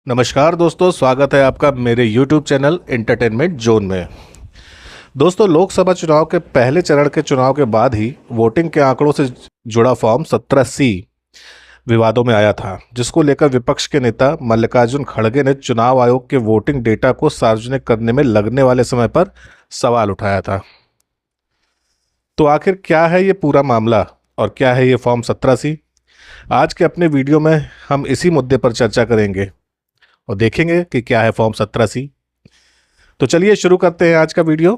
नमस्कार दोस्तों, स्वागत है आपका मेरे YouTube चैनल एंटरटेनमेंट जोन में। दोस्तों, लोकसभा चुनाव के पहले चरण के चुनाव के बाद ही वोटिंग के आंकड़ों से जुड़ा फॉर्म 17C विवादों में आया था, जिसको लेकर विपक्ष के नेता मल्लिकार्जुन खड़गे ने चुनाव आयोग के वोटिंग डेटा को सार्वजनिक करने में लगने वाले समय पर सवाल उठाया था। तो आखिर क्या है ये पूरा मामला और क्या है ये फॉर्म 17C? आज के अपने वीडियो में हम इसी मुद्दे पर चर्चा करेंगे और देखेंगे कि क्या है फॉर्म 17C। तो चलिए शुरू करते हैं आज का वीडियो।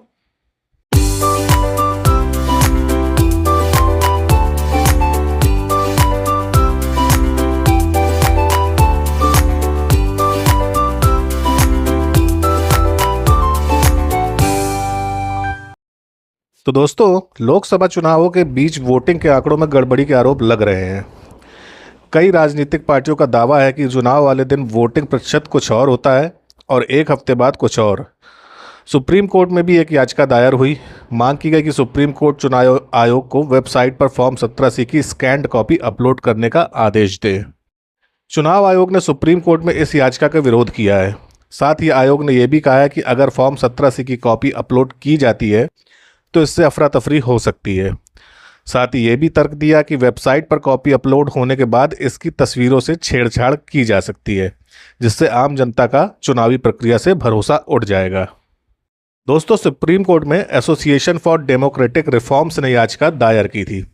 तो दोस्तों, लोकसभा चुनावों के बीच वोटिंग के आंकड़ों में गड़बड़ी के आरोप लग रहे हैं। कई राजनीतिक पार्टियों का दावा है कि चुनाव वाले दिन वोटिंग प्रतिशत कुछ और होता है और एक हफ्ते बाद कुछ और। सुप्रीम कोर्ट में भी एक याचिका दायर हुई। मांग की गई कि सुप्रीम कोर्ट चुनाव आयोग को वेबसाइट पर फॉर्म 17C की स्कैन्ड कॉपी अपलोड करने का आदेश दे। चुनाव आयोग ने सुप्रीम कोर्ट में इस याचिका का विरोध किया है। साथ ही आयोग ने यह भी कहा है कि अगर फॉर्म 17C की कॉपी अपलोड की जाती है तो इससे अफरा तफरी हो सकती है। साथ ही ये भी तर्क दिया कि वेबसाइट पर कॉपी अपलोड होने के बाद इसकी तस्वीरों से छेड़छाड़ की जा सकती है, जिससे आम जनता का चुनावी प्रक्रिया से भरोसा उठ जाएगा। दोस्तों, सुप्रीम कोर्ट में एसोसिएशन फॉर डेमोक्रेटिक रिफॉर्म्स ने याचिका दायर की थी।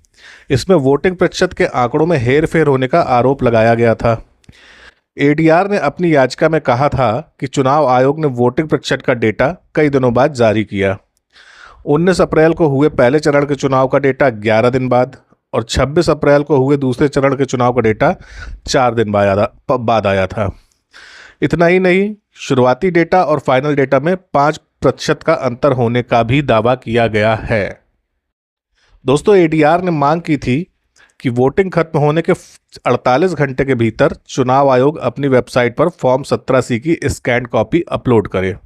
इसमें वोटिंग प्रतिशत के आंकड़ों में हेरफेर होने का आरोप लगाया गया था। एडीआर ने अपनी याचिका में कहा था कि चुनाव आयोग ने वोटिंग प्रतिशत का डेटा कई दिनों बाद जारी किया। 19 अप्रैल को हुए पहले चरण के चुनाव का डेटा 11 दिन बाद और 26 अप्रैल को हुए दूसरे चरण के चुनाव का डेटा 4 दिन बाद आया था। इतना ही नहीं, शुरुआती डेटा और फाइनल डेटा में 5% का अंतर होने का भी दावा किया गया है। दोस्तों, एडीआर ने मांग की थी कि वोटिंग खत्म होने के 48 घंटे के भीतर चुनाव आयोग अपनी वेबसाइट पर फॉर्म 17C की स्कैन कॉपी अपलोड करे।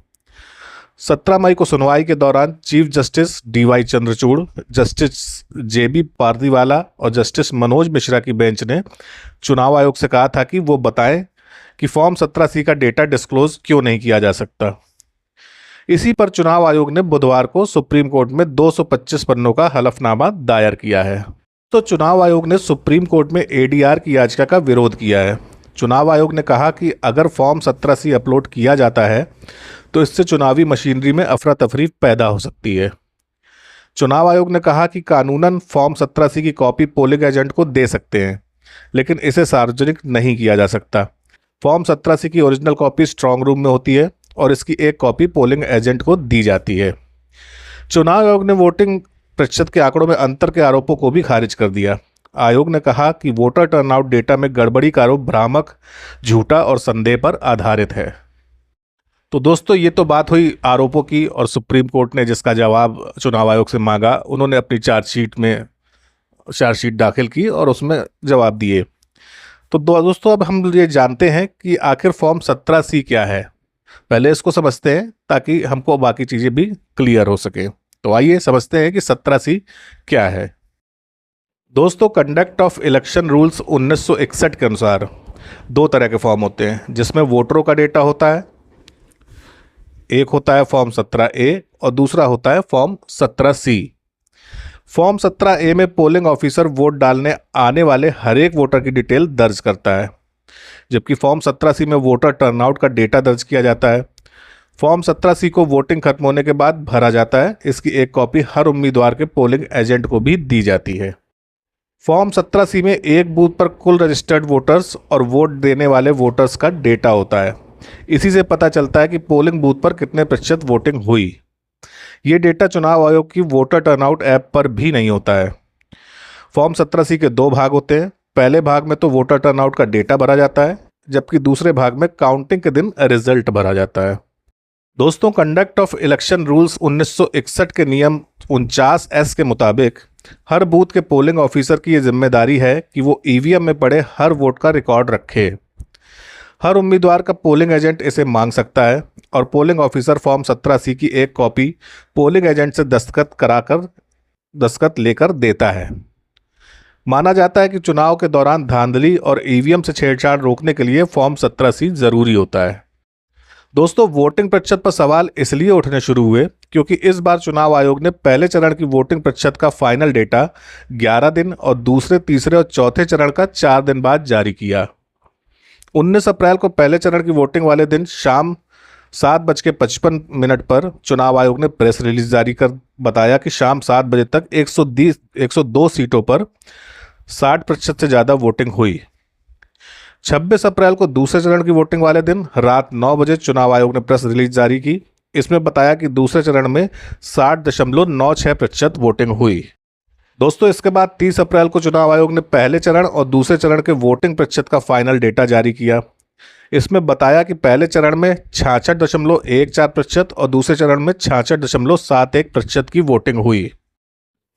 17 मई को सुनवाई के दौरान chief justice DY Chandrachud, justice JB Pardiwala और जस्टिस मनोज मिश्रा की बेंच ने चुनाव आयोग से कहा था कि वो बताएं कि फॉर्म 17C का डेटा डिस्क्लोज क्यों नहीं किया जा सकता। इसी पर चुनाव आयोग ने बुधवार को सुप्रीम कोर्ट में 225 पन्नों का हलफनामा दायर किया है। तो चुनाव आयोग ने सुप्रीम कोर्ट में एडीआर की याचिका का विरोध किया है। चुनाव आयोग ने कहा कि अगर फॉर्म 17C अपलोड किया जाता है तो इससे चुनावी मशीनरी में अफरा तफरी पैदा हो सकती है। चुनाव आयोग ने कहा कि कानूनन फॉर्म 17C की कॉपी पोलिंग एजेंट को दे सकते हैं, लेकिन इसे सार्वजनिक नहीं किया जा सकता। फॉर्म 17C की ओरिजिनल कॉपी स्ट्रांग रूम में होती है और इसकी एक कॉपी पोलिंग एजेंट को दी जाती है। चुनाव आयोग ने वोटिंग प्रतिशत के आंकड़ों में अंतर के आरोपों को भी खारिज कर दिया। आयोग ने कहा कि वोटर टर्नआउट डेटा में गड़बड़ी का आरोप भ्रामक, झूठा और संदेह पर आधारित है। तो दोस्तों, ये तो बात हुई आरोपों की, और सुप्रीम कोर्ट ने जिसका जवाब चुनाव आयोग से मांगा, उन्होंने अपनी चार्जशीट दाखिल की और उसमें जवाब दिए। तो दोस्तों, अब हम ये जानते हैं कि आखिर फॉर्म 17C क्या है। पहले इसको समझते हैं ताकि हमको बाकी चीज़ें भी क्लियर हो सके। तो आइए समझते हैं कि 17C क्या है। दोस्तों, कंडक्ट ऑफ इलेक्शन रूल्स 1961 के अनुसार 2 तरह के फॉर्म होते हैं, जिसमें वोटरों का डेटा होता है। एक होता है फॉर्म 17A और दूसरा होता है फॉर्म 17C। फॉर्म 17A में पोलिंग ऑफिसर वोट डालने आने वाले हर एक वोटर की डिटेल दर्ज करता है, जबकि फॉर्म 17C में वोटर टर्नआउट का डेटा दर्ज किया जाता है। फॉर्म 17C को वोटिंग खत्म होने के बाद भरा जाता है। इसकी एक कॉपी हर उम्मीदवार के पोलिंग एजेंट को भी दी जाती है। फॉर्म 17C में एक बूथ पर कुल रजिस्टर्ड वोटर्स और वोट देने वाले वोटर्स का डेटा होता है। इसी से पता चलता है कि पोलिंग बूथ पर कितने प्रतिशत वोटिंग हुई। ये डेटा चुनाव आयोग की वोटर टर्नआउट ऐप पर भी नहीं होता है। फॉर्म 17C के 2 भाग होते हैं। पहले भाग में तो वोटर टर्नआउट का डेटा भरा जाता है, जबकि दूसरे भाग में काउंटिंग के दिन रिजल्ट भरा जाता है। दोस्तों, कंडक्ट ऑफ इलेक्शन रूल्स 1961 के नियम 49S के मुताबिक हर बूथ के पोलिंग ऑफिसर की यह जिम्मेदारी है कि वो ईवीएम में पड़े हर वोट का रिकॉर्ड रखे। हर उम्मीदवार का पोलिंग एजेंट इसे मांग सकता है और पोलिंग ऑफिसर फॉर्म 17C की एक कॉपी पोलिंग एजेंट से दस्तखत लेकर देता है। माना जाता है कि चुनाव के दौरान धांधली और ईवीएम से छेड़छाड़ रोकने के लिए फॉर्म 17C जरूरी होता है। दोस्तों, वोटिंग प्रतिशत पर सवाल इसलिए उठने शुरू हुए क्योंकि इस बार चुनाव आयोग ने पहले चरण की वोटिंग प्रतिशत का फाइनल डेटा 11 दिन और दूसरे, तीसरे और चौथे चरण का 4 दिन बाद जारी किया। 19 अप्रैल को पहले चरण की वोटिंग वाले दिन शाम 7:55 पर चुनाव आयोग ने प्रेस रिलीज जारी कर बताया कि शाम 7 बजे तक 102 सीटों पर 60% से ज़्यादा वोटिंग हुई। 26 अप्रैल को दूसरे चरण की वोटिंग वाले दिन रात 9 बजे चुनाव आयोग ने प्रेस रिलीज जारी की। इसमें बताया कि दूसरे चरण में 60.96% वोटिंग हुई। दोस्तों, इसके बाद 30 अप्रैल को चुनाव आयोग ने पहले चरण और दूसरे चरण के वोटिंग प्रतिशत का फाइनल डेटा जारी किया। इसमें बताया कि पहले चरण में 66.14% और दूसरे चरण में 66.71% की वोटिंग हुई।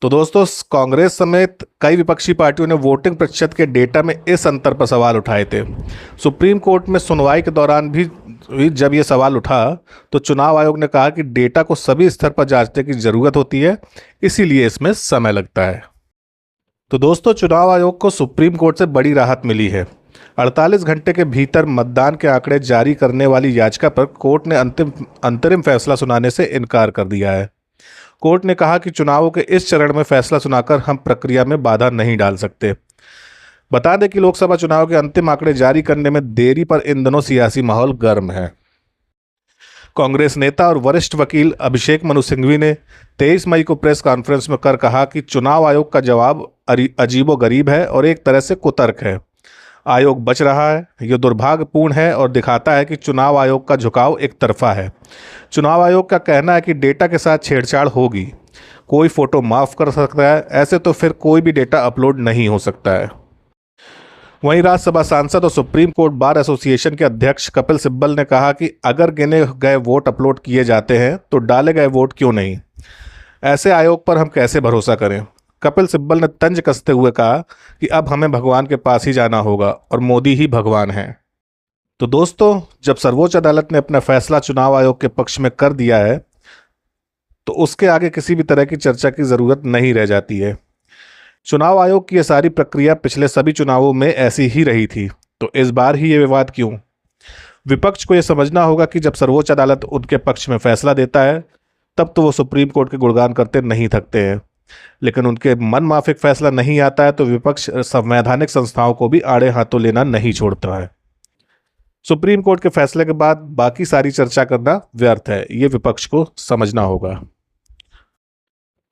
तो दोस्तों, कांग्रेस समेत कई विपक्षी पार्टियों ने वोटिंग प्रतिशत के डेटा में इस अंतर पर सवाल उठाए थे। सुप्रीम कोर्ट में सुनवाई के दौरान भी जब ये सवाल उठा तो चुनाव आयोग ने कहा कि डेटा को सभी स्तर पर जांचने की जरूरत होती है, इसीलिए इसमें समय लगता है। तो दोस्तों, चुनाव आयोग को सुप्रीम कोर्ट से बड़ी राहत मिली है। 48 घंटे के भीतर मतदान के आंकड़े जारी करने वाली याचिका पर कोर्ट ने अंतरिम फैसला सुनाने से इनकार कर दिया है। कोर्ट ने कहा कि चुनावों के इस चरण में फैसला सुनाकर हम प्रक्रिया में बाधा नहीं डाल सकते। बता दें कि लोकसभा चुनाव के अंतिम आंकड़े जारी करने में देरी पर इन दिनों सियासी माहौल गर्म है। कांग्रेस नेता और वरिष्ठ वकील अभिषेक मनु सिंघवी ने 23 मई को प्रेस कॉन्फ्रेंस में कर कहा कि चुनाव आयोग का जवाब अजीबोगरीब है और एक तरह से कुतर्क है। आयोग बच रहा है, यह दुर्भाग्यपूर्ण है और दिखाता है कि चुनाव आयोग का झुकाव एक तरफा है। चुनाव आयोग का कहना है कि डेटा के साथ छेड़छाड़ होगी, कोई फोटो माफ कर सकता है, ऐसे तो फिर कोई भी डेटा अपलोड नहीं हो सकता है। वहीं राज्यसभा सांसद और सुप्रीम कोर्ट बार एसोसिएशन के अध्यक्ष कपिल सिब्बल ने कहा कि अगर गिने गए वोट अपलोड किए जाते हैं तो डाले गए वोट क्यों नहीं, ऐसे आयोग पर हम कैसे भरोसा करें। कपिल सिब्बल ने तंज कसते हुए कहा कि अब हमें भगवान के पास ही जाना होगा और मोदी ही भगवान हैं। तो दोस्तों, जब सर्वोच्च अदालत ने अपना फैसला चुनाव आयोग के पक्ष में कर दिया है तो उसके आगे किसी भी तरह की चर्चा की जरूरत नहीं रह जाती है। चुनाव आयोग की यह सारी प्रक्रिया पिछले सभी चुनावों में ऐसी ही रही थी, तो इस बार ही ये विवाद क्यों। विपक्ष को यह समझना होगा कि जब सर्वोच्च अदालत उनके पक्ष में फैसला देता है तब तो वो सुप्रीम कोर्ट के गुणगान करते नहीं थकते हैं, लेकिन उनके मन माफिक फैसला नहीं आता है तो विपक्ष संवैधानिक संस्थाओं को भी आड़े हाथों लेना नहीं छोड़ता है। सुप्रीम कोर्ट के फैसले के बाद बाकी सारी चर्चा करना व्यर्थ है, ये विपक्ष को समझना होगा।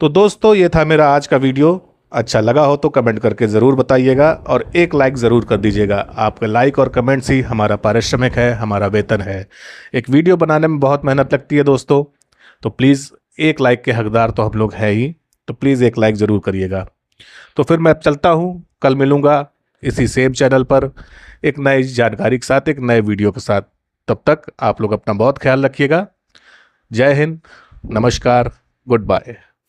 तो दोस्तों, ये था मेरा आज का वीडियो। अच्छा लगा हो तो कमेंट करके ज़रूर बताइएगा और एक लाइक ज़रूर कर दीजिएगा। आपके लाइक और कमेंट्स ही हमारा पारिश्रमिक है, हमारा वेतन है। एक वीडियो बनाने में बहुत मेहनत लगती है दोस्तों, तो प्लीज़ एक लाइक के हकदार तो हम लोग हैं ही, तो प्लीज़ एक लाइक ज़रूर करिएगा। तो फिर मैं चलता हूँ, कल मिलूँगा इसी सेम चैनल पर एक नई जानकारी के साथ, एक नए वीडियो के साथ। तब तक आप लोग अपना बहुत ख्याल रखिएगा। जय हिंद, नमस्कार, गुड बाय।